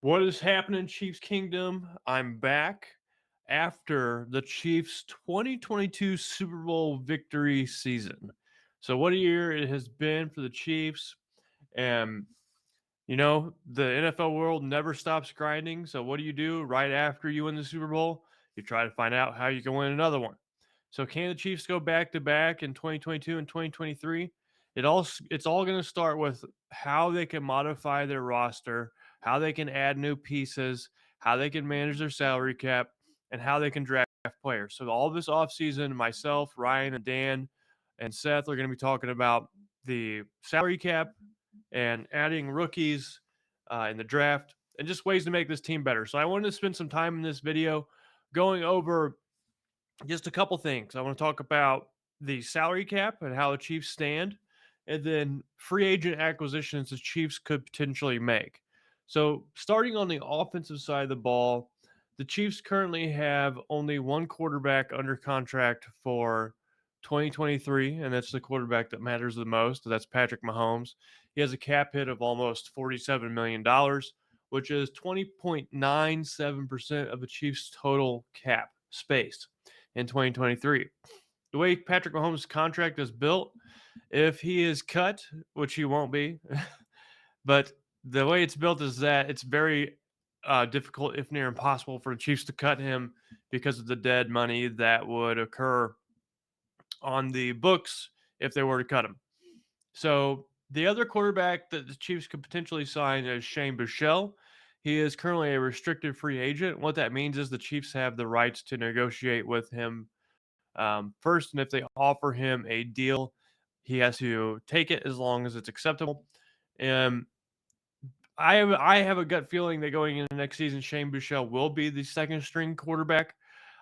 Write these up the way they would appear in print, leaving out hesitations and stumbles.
What is happening, Chiefs Kingdom? I'm back after the Chiefs' 2022 Super Bowl victory season. So, what a year it has been for the Chiefs. And, the NFL world never stops grinding. So, what do? Right after you win the Super Bowl? You try to find out how you can win another one. So, can the Chiefs go back to back in 2022 and 2023? It's all going to start with how they can modify their roster, how they can add new pieces, how they can manage their salary cap, and how they can draft players. So all this offseason, myself, Ryan, and Dan and Seth are going to be talking about the salary cap and adding rookies in the draft and just ways to make this team better. So I wanted to spend some time in this video going over just a couple things. I want to talk about the salary cap and how the Chiefs stand, and then free agent acquisitions the Chiefs could potentially make. So, starting on the offensive side of the ball, the Chiefs currently have only one quarterback under contract for 2023, and that's the quarterback that matters the most. That's Patrick Mahomes. He has a cap hit of almost $47 million, which is 20.97% of the Chiefs' total cap space in 2023. The way Patrick Mahomes' contract is built, if he is cut, which he won't be, but the way it's built is that it's very difficult, if near impossible, for the Chiefs to cut him because of the dead money that would occur on the books if they were to cut him. So the other quarterback that the Chiefs could potentially sign is Shane Buechele. He is currently a restricted free agent. What that means is the Chiefs have the rights to negotiate with him first, and if they offer him a deal, he has to take it as long as it's acceptable. And I have a gut feeling that going into next season, Shane Buechele will be the second string quarterback.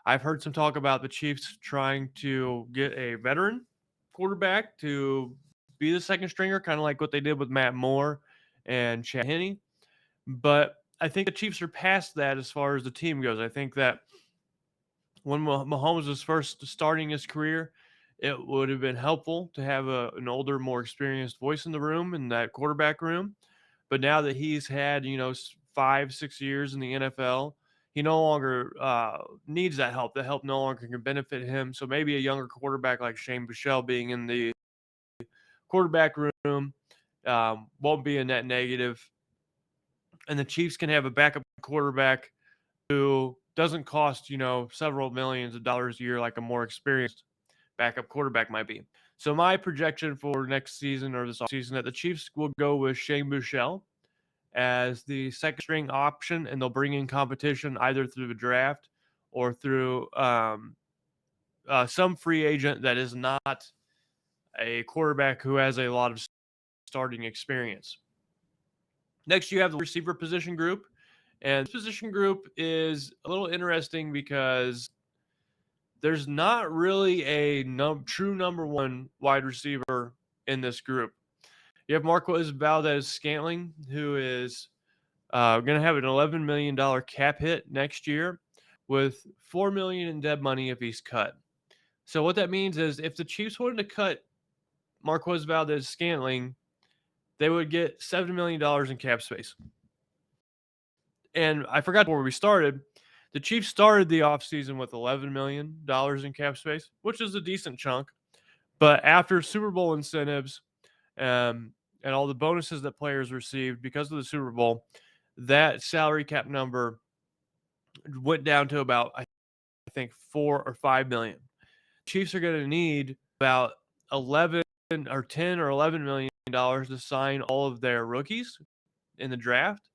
I've heard some talk about the Chiefs trying to get a veteran quarterback to be the second stringer, kind of like what they did with Matt Moore and Chad Henne. But I think the Chiefs are past that as far as the team goes. I think that when Mahomes was first starting his career, it would have been helpful to have an older, more experienced voice in the room, in that quarterback room. But now that he's had, 5, 6 years in the NFL, he no longer needs that help. The help no longer can benefit him. So maybe a younger quarterback like Shane Buechele being in the quarterback room won't be a net negative. And the Chiefs can have a backup quarterback who doesn't cost, several millions of dollars a year like a more experienced backup quarterback might be. So my projection for next season or this offseason that the Chiefs will go with Shane Buechele as the second string option, and they'll bring in competition either through the draft or through some free agent that is not a quarterback who has a lot of starting experience. Next, you have the receiver position group. And this position group is a little interesting because there's not really a true number one wide receiver in this group. You have Marquez Valdez-Scantling, who is going to have an $11 million cap hit next year with $4 million in dead money if he's cut. So what that means is if the Chiefs wanted to cut Marquez Valdez-Scantling, they would get $7 million in cap space. And I forgot where we started. The Chiefs started the offseason with $11 million in cap space, which is a decent chunk. But after Super Bowl incentives and all the bonuses that players received because of the Super Bowl, that salary cap number went down to about, I think, 4 or 5 million. Chiefs are going to need about 11 or 10 or 11 million dollars to sign all of their rookies in the draft.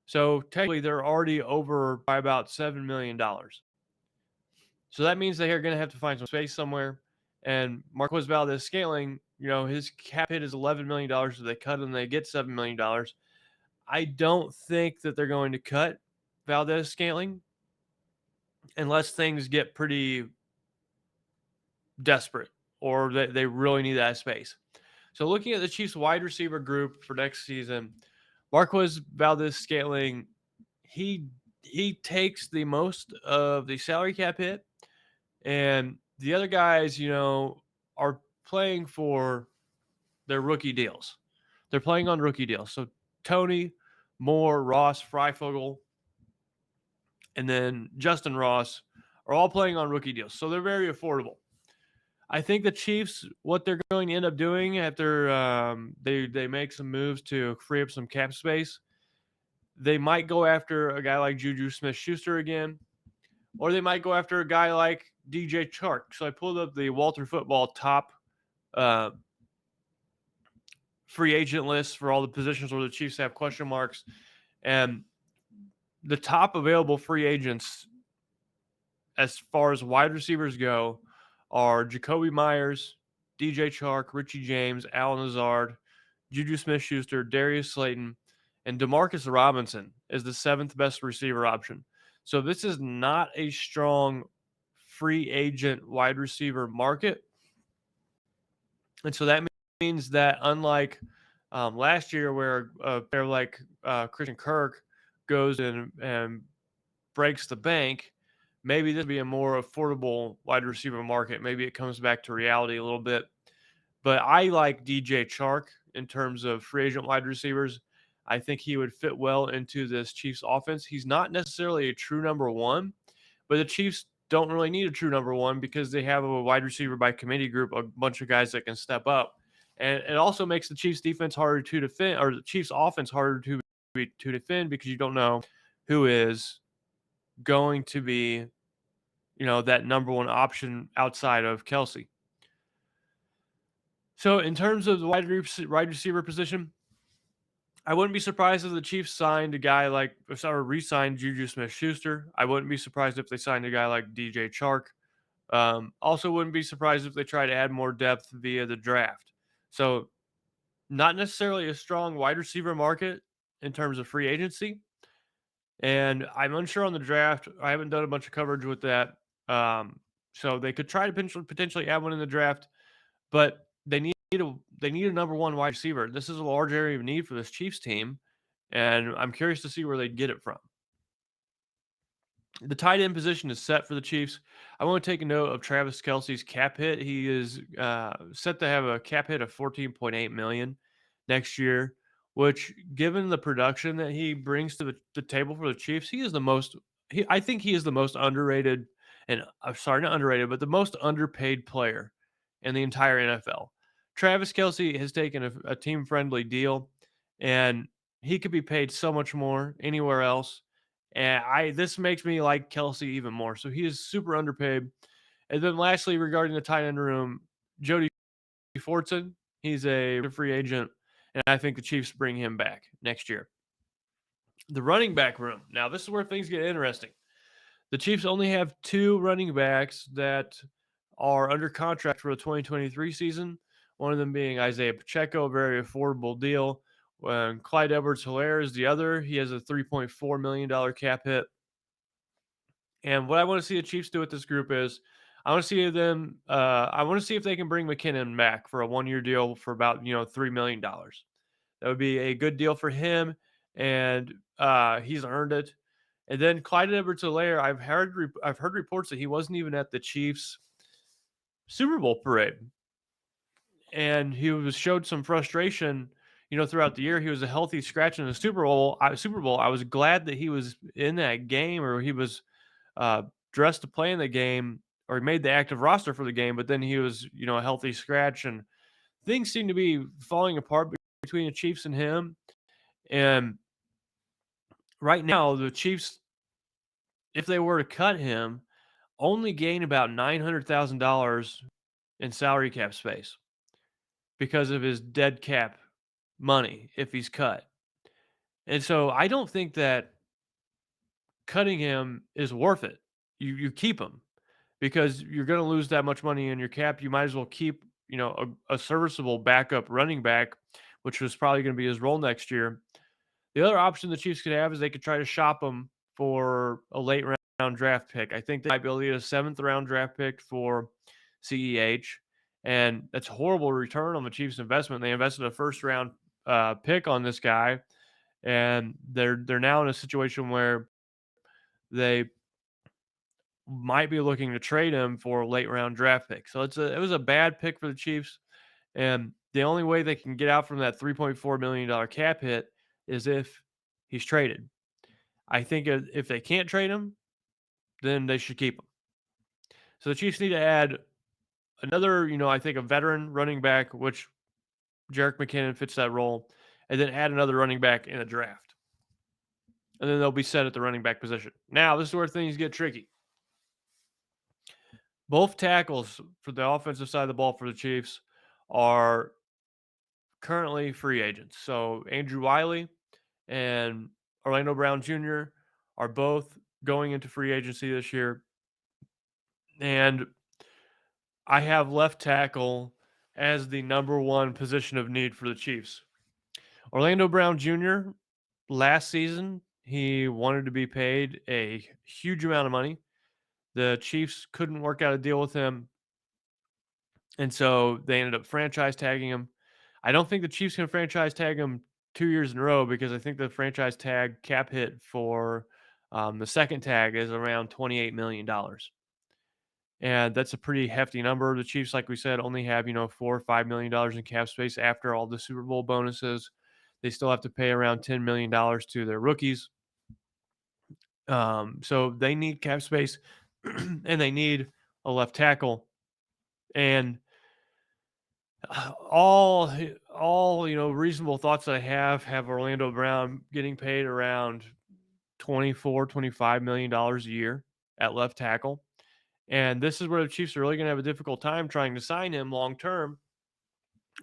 So technically, they're already over by about $7 million. So that means they are going to have to find some space somewhere. And Marquez Valdez-Scantling, his cap hit is $11 million. So they cut him, they get $7 million. I don't think that they're going to cut Valdez-Scantling unless things get pretty desperate or they really need that space. So looking at the Chiefs wide receiver group for next season, Marquez Valdez-Scantling, he takes the most of the salary cap hit, and the other guys, are playing for their rookie deals. They're playing on rookie deals. So Tony Moore, Ross, Freifogel, and then Justin Ross are all playing on rookie deals. So they're very affordable. I think the Chiefs, what they're going to end up doing after they make some moves to free up some cap space, they might go after a guy like Juju Smith-Schuster again, or they might go after a guy like DJ Chark. So I pulled up the Walter Football top uh, free agent list for all the positions where the Chiefs have question marks, and the top available free agents as far as wide receivers go are Jacoby Myers, DJ Chark, Richie James, Alan Lazard, Juju Smith-Schuster, Darius Slayton, and Demarcus Robinson is the seventh best receiver option. So this is not a strong free agent wide receiver market. And so that means that unlike last year where a player like Christian Kirk goes in and breaks the bank, maybe this would be a more affordable wide receiver market. Maybe it comes back to reality a little bit. But I like DJ Chark in terms of free agent wide receivers. I think he would fit well into this Chiefs offense. He's not necessarily a true number one, but the Chiefs don't really need a true number one because they have a wide receiver by committee group, a bunch of guys that can step up. And it also makes the Chiefs defense harder to defend, or the Chiefs offense harder to defend, because you don't know who is going to be, that number one option outside of Kelsey. So in terms of the wide receiver position, I wouldn't be surprised if the Chiefs signed a guy like, or re-signed Juju Smith-Schuster. I wouldn't be surprised if they signed a guy like DJ Chark. Also wouldn't be surprised if they try to add more depth via the draft. So not necessarily a strong wide receiver market in terms of free agency. And I'm unsure on the draft. I haven't done a bunch of coverage with that. So they could try to potentially add one in the draft, but they need a number one wide receiver. This is a large area of need for this Chiefs team, and I'm curious to see where they get it from. The tight end position is set for the Chiefs. I want to take a note of Travis Kelce's cap hit. He is set to have a cap hit of $14.8 million next year, which, given the production that he brings to the table for the Chiefs, I think he is the most underrated, and I'm sorry, not underrated, but the most underpaid player in the entire NFL. Travis Kelce has taken a team-friendly deal, and he could be paid so much more anywhere else. And this makes me like Kelce even more. So he is super underpaid. And then lastly, regarding the tight end room, Jody Fortson, he's a free agent, and I think the Chiefs bring him back next year. The running back room. Now, this is where things get interesting. The Chiefs only have two running backs that are under contract for the 2023 season. One of them being Isaiah Pacheco, a very affordable deal. When Clyde Edwards-Helaire is the other. He has a $3.4 million cap hit. And what I want to see the Chiefs do with this group is I want to see them. I want to see if they can bring McKinnon back for a 1-year deal for about $3 million. That would be a good deal for him, and he's earned it. And then Clyde Edwards-Helaire, I've heard reports that he wasn't even at the Chiefs Super Bowl parade, and he showed some frustration. Throughout the year, he was a healthy scratch in the Super Bowl. I was glad that he was in that game, or he was dressed to play in the game, or he made the active roster for the game. But then he was, a healthy scratch, and things seem to be falling apart between the Chiefs and him. And right now, the Chiefs, if they were to cut him, only gain about $900,000 in salary cap space because of his dead cap money if he's cut. And so I don't think that cutting him is worth it. You keep him because you're going to lose that much money in your cap. You might as well keep, a serviceable backup running back, which was probably going to be his role next year. The other option the Chiefs could have is they could try to shop him for a late round draft pick. I think they might be able to get a 7th round draft pick for CEH, and that's a horrible return on the Chiefs' investment. They invested a 1st round pick on this guy, and they're now in a situation where they might be looking to trade him for a late round draft pick. So it was a bad pick for the Chiefs, and the only way they can get out from that $3.4 million cap hit is if he's traded. I think if they can't trade him, then they should keep him. So the Chiefs need to add another, I think a veteran running back, which Jerick McKinnon fits that role, and then add another running back in a draft. And then they'll be set at the running back position. Now, this is where things get tricky. Both tackles for the offensive side of the ball for the Chiefs are currently free agents. So Andrew Wiley and Orlando Brown Jr. are both going into free agency this year. And I have left tackle as the number one position of need for the Chiefs. Orlando Brown Jr., last season, he wanted to be paid a huge amount of money. The Chiefs couldn't work out a deal with him. And so they ended up franchise tagging him. I don't think the Chiefs can franchise tag him 2 years in a row because I think the franchise tag cap hit for the second tag is around $28 million. And that's a pretty hefty number. The Chiefs, like we said, only have, $4 or $5 million in cap space after all the Super Bowl bonuses. They still have to pay around $10 million to their rookies. So they need cap space and they need a left tackle. And all reasonable thoughts that I have Orlando Brown getting paid around 24-25 million dollars a year at left tackle. And this is where the Chiefs are really going to have a difficult time trying to sign him long term.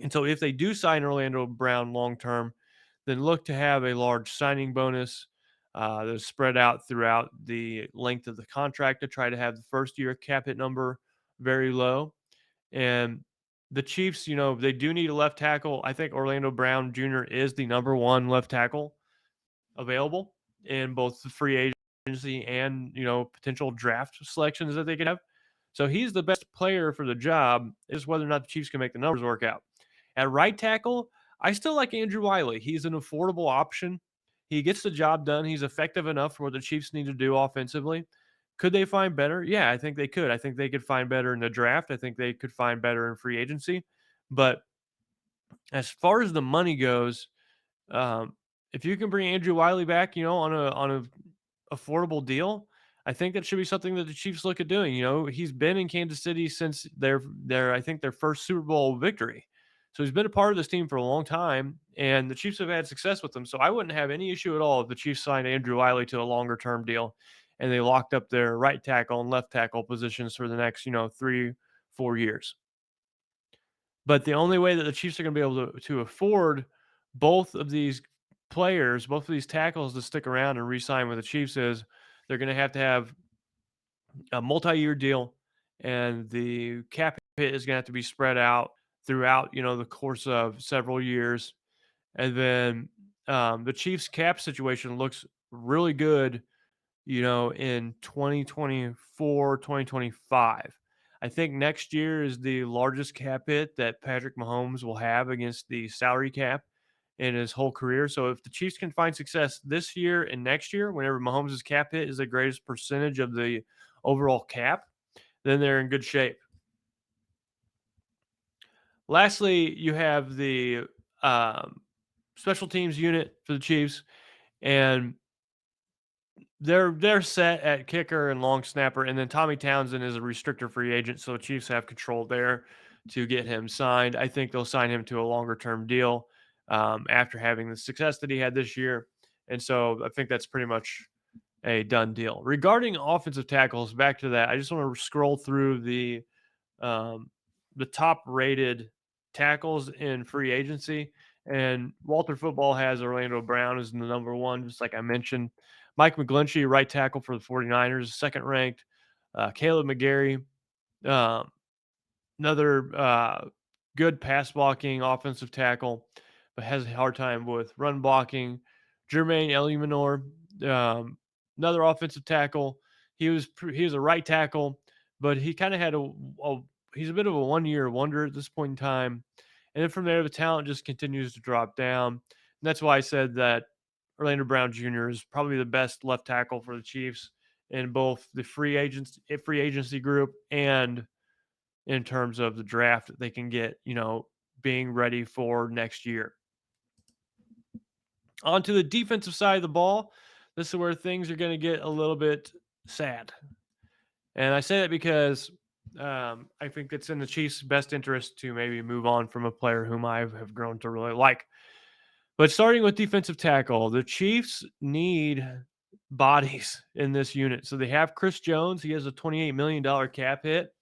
And so if they do sign Orlando Brown long term, then look to have a large signing bonus that's spread out throughout the length of the contract to try to have the first year cap hit number very low. And the Chiefs, they do need a left tackle. I think Orlando Brown Jr. is the number one left tackle available in both the free agency and, potential draft selections that they could have. So he's the best player for the job. Is whether or not the Chiefs can make the numbers work out. At right tackle, I still like Andrew Wiley. He's an affordable option. He gets the job done. He's effective enough for what the Chiefs need to do offensively. Could they find better? Yeah, I think they could. I think they could find better in the draft. I think they could find better in free agency. But as far as the money goes, um, if you can bring Andrew Wiley back, on a affordable deal, I think that should be something that the Chiefs look at doing. He's been in Kansas City since their I think their first Super Bowl victory. So he's been a part of this team for a long time, and the Chiefs have had success with him. So I wouldn't have any issue at all if the Chiefs signed Andrew Wiley to a longer term deal, and they locked up their right tackle and left tackle positions for the next 3-4 years. But the only way that the Chiefs are going to be able to afford both of these players, both of these tackles to stick around and re-sign with the Chiefs is they're going to have a multi-year deal, and the cap hit is going to have to be spread out throughout, the course of several years. And then the Chiefs cap situation looks really good, in 2024, 2025. I think next year is the largest cap hit that Patrick Mahomes will have against the salary cap in his whole career. So if the Chiefs can find success this year and next year, whenever Mahomes' cap hit is the greatest percentage of the overall cap, then they're in good shape. Lastly, you have the special teams unit for the Chiefs, and they're set at kicker and long snapper, and then Tommy Townsend is a restricted free agent, so the Chiefs have control there to get him signed. I think they'll sign him to a longer term deal after having the success that he had this year, and so I think that's pretty much a done deal. Regarding offensive tackles, back to that, I just want to scroll through um, the top rated tackles in free agency. And Walter Football has Orlando Brown as the number one, just like I mentioned. Mike McGlinchey, right tackle for the 49ers, second ranked. Caleb McGarry, um, another good pass blocking offensive tackle, but has a hard time with run blocking. Jermaine Eluemunor, another offensive tackle. He was a right tackle, but he kind of had he's a bit of a 1 year wonder at this point in time. And then from there, the talent just continues to drop down. And that's why I said that Orlando Brown Jr. is probably the best left tackle for the Chiefs in both the free agency group and in terms of the draft they can get, being ready for next year. Onto the defensive side of the ball, this is where things are going to get a little bit sad. And I say that because I think it's in the Chiefs' best interest to maybe move on from a player whom I have grown to really like. But starting with defensive tackle, the Chiefs need bodies in this unit. So they have Chris Jones. He has a $28 million cap hit.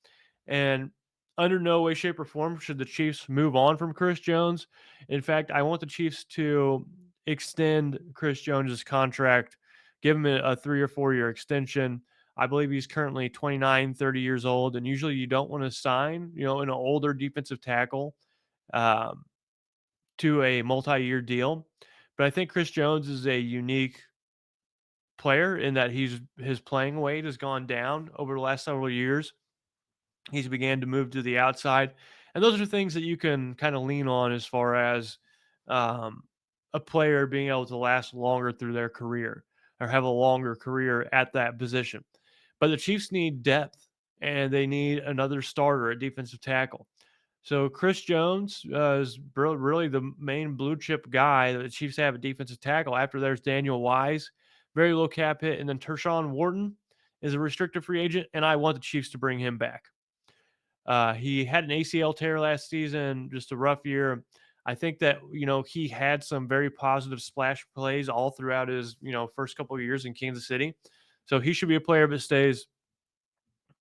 And under no way, shape, or form should the Chiefs move on from Chris Jones. In fact, I want the Chiefs to extend Chris Jones's contract, give him a 3 or 4 year extension. I believe he's currently 29, 30 years old. And usually you don't want to sign, an older defensive tackle. Um, to a multi-year deal. But I think Chris Jones is a unique player in that his playing weight has gone down over the last several years. He's began to move to the outside, and those are things that you can kind of lean on as far as um, a player being able to last longer through their career or have a longer career at that position. But the Chiefs need depth, and they need another starter at defensive tackle. So Chris Jones is really the main blue chip guy that the Chiefs have at defensive tackle. After there's Daniel Wise, very low cap hit, and then Tershawn Wharton is a restricted free agent, and I want the Chiefs to bring him back. He had an ACL tear last season, just a rough year. I think that he had some very positive splash plays all throughout his first couple of years in Kansas City, so he should be a player that stays.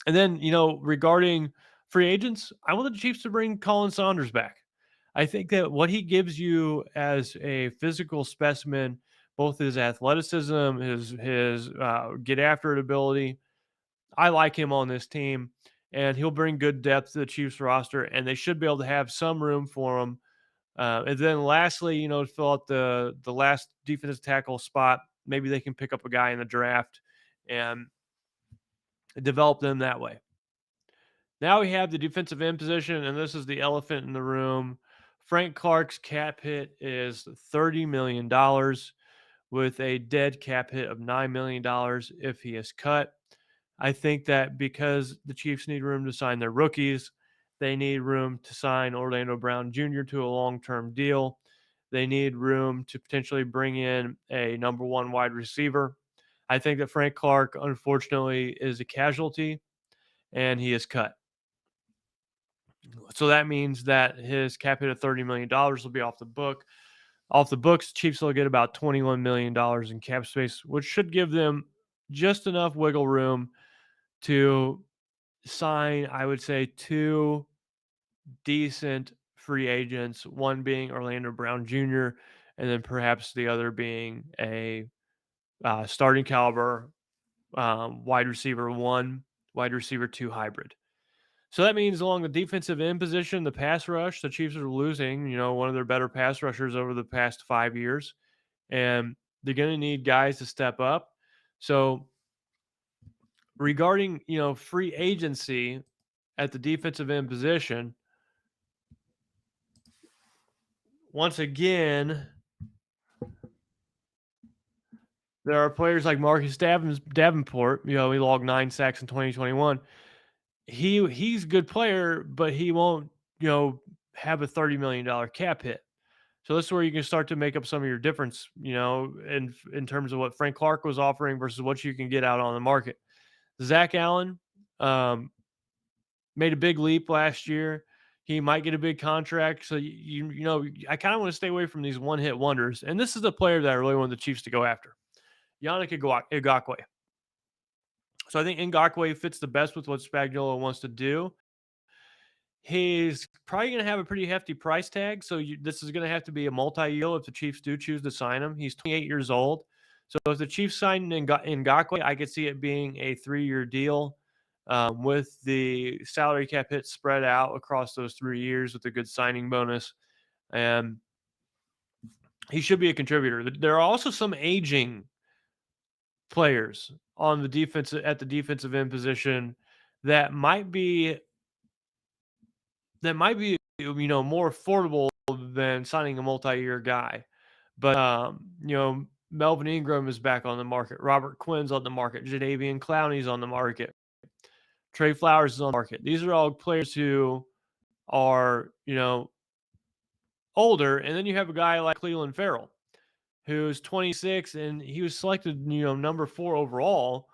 And then, regarding free agents, I want the Chiefs to bring Colin Saunders back. I think that what he gives you as a physical specimen, both his athleticism, his get after it ability, I like him on this team, and he'll bring good depth to the Chiefs roster, and they should be able to have some room for him. And then lastly, to fill out the last defensive tackle spot, maybe they can pick up a guy in the draft and develop them that way. Now we have the defensive end position, and this is the elephant in the room. Frank Clark's cap hit is $30 million with a dead cap hit of $9 million if he is cut. I think that because the Chiefs need room to sign their rookies, they need room to sign Orlando Brown Jr. to a long-term deal. They need room to potentially bring in a number one wide receiver. I think that Frank Clark, unfortunately, is a casualty, and he is cut. So that means that his cap hit of $30 million will be off the book. Off the books, Chiefs will get about $21 million in cap space, which should give them just enough wiggle room to sign, I would say, two decent free agents, one being Orlando Brown Jr., and then perhaps the other being a starting caliber wide receiver one, wide receiver two hybrid. So that means along the defensive end position, the pass rush, the Chiefs are losing, one of their better pass rushers over the past 5 years. And they're going to need guys to step up. So regarding, free agency at the defensive end position, once again, there are players like Marcus Davenport. He logged 9 sacks in 2021. He's a good player, but he won't, have a $30 million cap hit. So this is where you can start to make up some of your difference, in terms of what Frank Clark was offering versus what you can get out on the market. Zach Allen made a big leap last year. He might get a big contract. So I kind of want to stay away from these one-hit wonders. And this is the player that I really want the Chiefs to go after, Yannick Ngakoue. So I think Ngakoue fits the best with what Spagnuolo wants to do. He's probably going to have a pretty hefty price tag. So this is going to have to be a multi-year if the Chiefs do choose to sign him. He's 28 years old. So if the Chiefs sign Ngakoue, I could see it being a 3-year deal with the salary cap hit spread out across those 3 years with a good signing bonus. And he should be a contributor. There are also some aging players on the defensive end position that might be more affordable than signing a multi-year guy. But Melvin Ingram is back on the market. Robert Quinn's on the market. Jadeveon Clowney's on the market. Trey Flowers is on the market. These are all players who are older, and then you have a guy like Cleveland Farrell, who's 26, and he was selected, number 4 overall,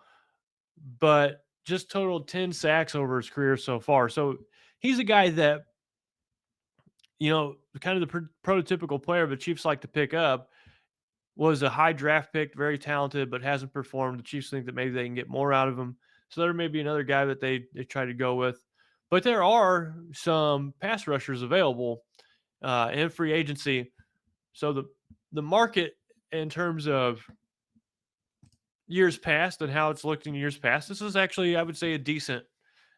but just totaled 10 sacks over his career so far. So he's a guy that, kind of the prototypical player the Chiefs like to pick up. Was a high draft pick, very talented, but hasn't performed. The Chiefs think that maybe they can get more out of him. So there may be another guy that they try to go with. But there are some pass rushers available in free agency. So the market in terms of years past and how it's looked in years past, this is actually, I would say, a decent,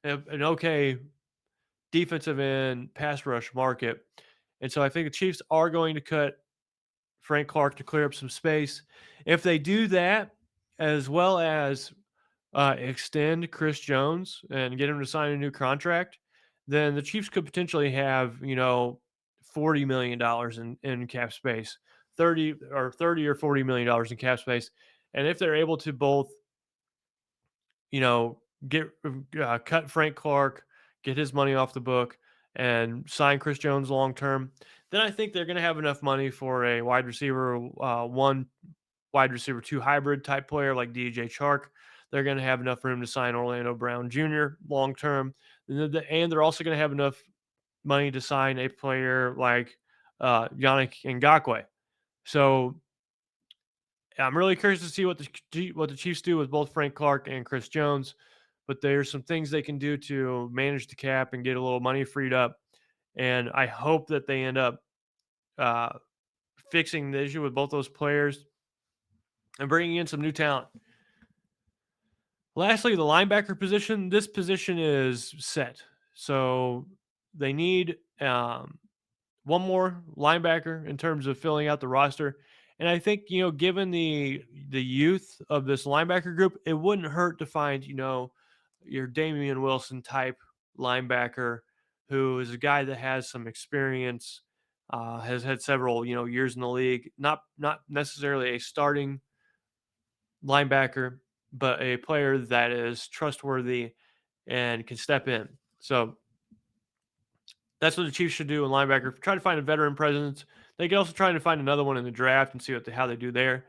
an okay defensive end pass rush market. And so I think the Chiefs are going to cut Frank Clark to clear up some space. If they do that, as well as extend Chris Jones and get him to sign a new contract, then the Chiefs could potentially have, $40 million in cap space, 30 or $40 million in cap space. And if they're able to both, get cut Frank Clark, get his money off the book, and sign Chris Jones long term, then I think they're going to have enough money for a wide receiver, one wide receiver two hybrid type player like DJ Chark. They're going to have enough room to sign Orlando Brown Jr. long term, and they're also going to have enough money to sign a player like Yannick Ngakoue. So I'm really curious to see what the Chiefs do with both Frank Clark and Chris Jones. But there's some things they can do to manage the cap and get a little money freed up. And I hope that they end up uh, fixing the issue with both those players and bringing in some new talent. Lastly, the linebacker position. This position is set. So they need one more linebacker in terms of filling out the roster. And I think, given the youth of this linebacker group, it wouldn't hurt to find, your Damian Wilson type linebacker who is a guy that has some experience, has had several, years in the league. Not necessarily a starting linebacker, but a player that is trustworthy and can step in. So that's what the Chiefs should do in linebacker. Try to find a veteran presence. They can also try to find another one in the draft and see how they do there.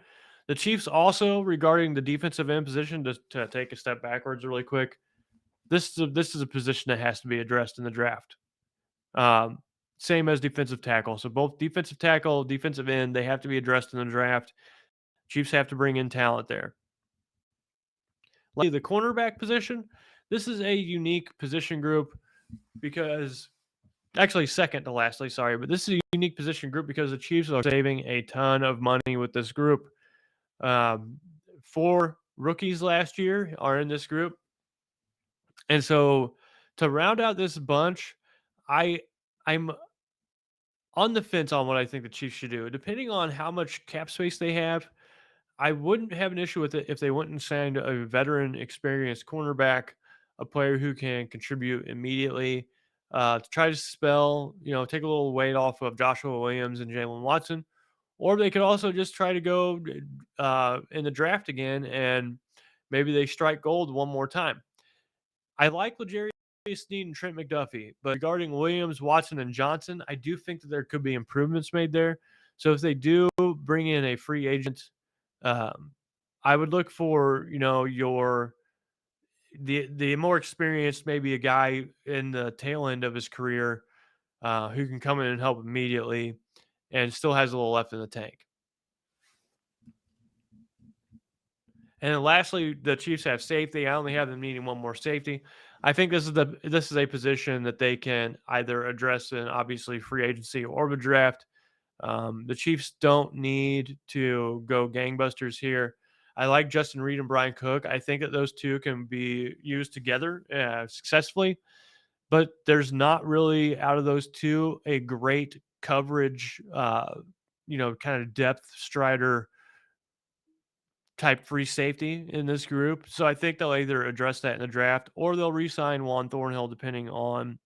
The Chiefs also, regarding the defensive end position, to take a step backwards really quick, this is a position that has to be addressed in the draft. Same as defensive tackle. So both defensive tackle, defensive end, they have to be addressed in the draft. Chiefs have to bring in talent there. The cornerback position, this is a unique position group because actually second to lastly, sorry, but this is a unique position group because the Chiefs are saving a ton of money with this group. 4 rookies last year are in this group. And so to round out this bunch, I'm on the fence on what I think the Chiefs should do. Depending on how much cap space they have, I wouldn't have an issue with it if they went and signed a veteran, experienced cornerback, a player who can contribute immediately, to try to take a little weight off of Joshua Williams and Jalen Watson. Or they could also just try to go in the draft again and maybe they strike gold one more time. I like L'Jarius Sneed and Trent McDuffie, but regarding Williams, Watson, and Johnson, I do think that there could be improvements made there. So if they do bring in a free agent, I would look for the more experienced, maybe a guy in the tail end of his career who can come in and help immediately and still has a little left in the tank. And then lastly, the Chiefs have safety. I only have them needing one more safety. I think this is a position that they can either address in obviously free agency or the draft. The Chiefs don't need to go gangbusters here. I like Justin Reed and Brian Cook. I think that those two can be used together successfully, but there's not really out of those two a great coverage, kind of depth strider type free safety in this group. So I think they'll either address that in the draft or they'll re-sign Juan Thornhill depending on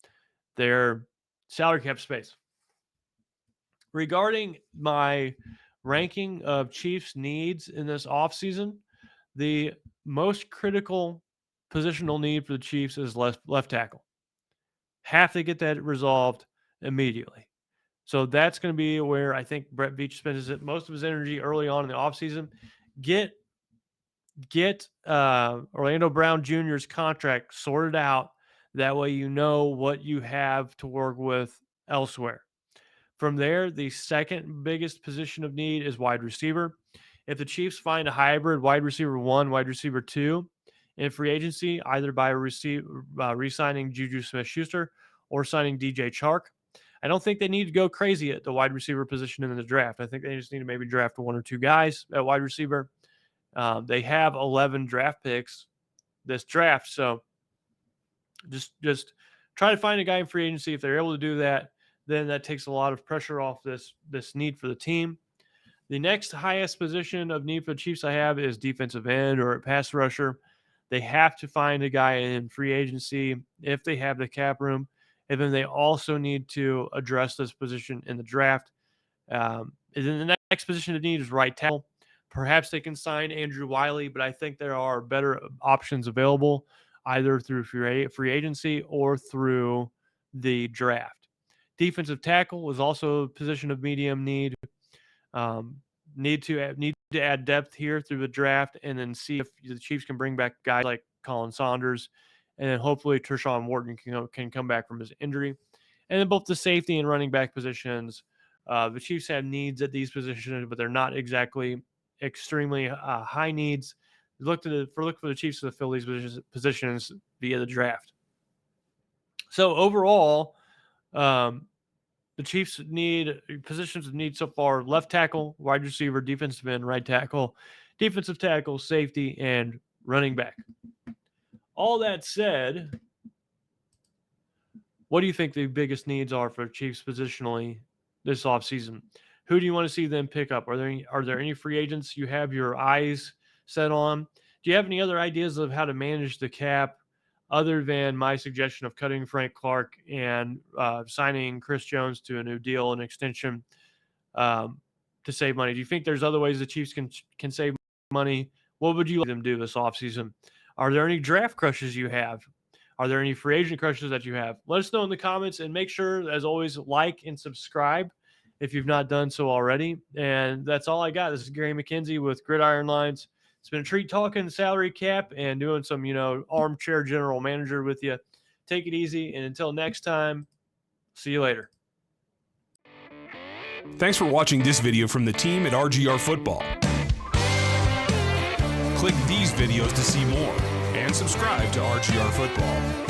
their salary cap space. Regarding my ranking of Chiefs needs in this offseason, the most critical positional need for the Chiefs is left tackle. Have to get that resolved immediately. So that's going to be where I think Brett Veach spends most of his energy early on in the offseason. Get Orlando Brown Jr.'s contract sorted out. That way you know what you have to work with elsewhere. From there, the second biggest position of need is wide receiver. If the Chiefs find a hybrid wide receiver 1, wide receiver 2 in free agency, either by re-signing Juju Smith-Schuster or signing DJ Chark, I don't think they need to go crazy at the wide receiver position in the draft. I think they just need to maybe draft 1 or 2 guys at wide receiver. They have 11 draft picks this draft, so just try to find a guy in free agency. If they're able to do that, then that takes a lot of pressure off this need for the team. The next highest position of need for the Chiefs I have is defensive end or pass rusher. They have to find a guy in free agency if they have the cap room, and then they also need to address this position in the draft. And then the next position of need is right tackle. Perhaps they can sign Andrew Wiley, but I think there are better options available either through free agency or through the draft. Defensive tackle is also a position of medium need. Need to add depth here through the draft, and then see if the Chiefs can bring back guys like Colin Saunders, and then hopefully Tershawn Wharton can come back from his injury. And then both the safety and running back positions, the Chiefs have needs at these positions, but they're not exactly extremely high needs. Look for the Chiefs to fill these positions via the draft. So overall, the Chiefs need positions of need so far: left tackle, wide receiver, defensive end, right tackle, defensive tackle, safety, and running back. All that said, what do you think the biggest needs are for Chiefs positionally this offseason? Who do you want to see them pick up? Are there any free agents you have your eyes set on? Do you have any other ideas of how to manage the cap other than my suggestion of cutting Frank Clark and signing Chris Jones to a new deal, an extension to save money? Do you think there's other ways the Chiefs can save money? What would you like them to do this offseason? Are there any draft crushes you have? Are there any free agent crushes that you have? Let us know in the comments, and make sure, as always, like and subscribe if you've not done so already. And that's all I got. This is Gary McKenzie with Gridiron Lines. It's been a treat talking salary cap and doing some, armchair general manager with you. Take it easy, and until next time, see you later. Thanks for watching this video from the team at RGR Football. Click these videos to see more and subscribe to RGR Football.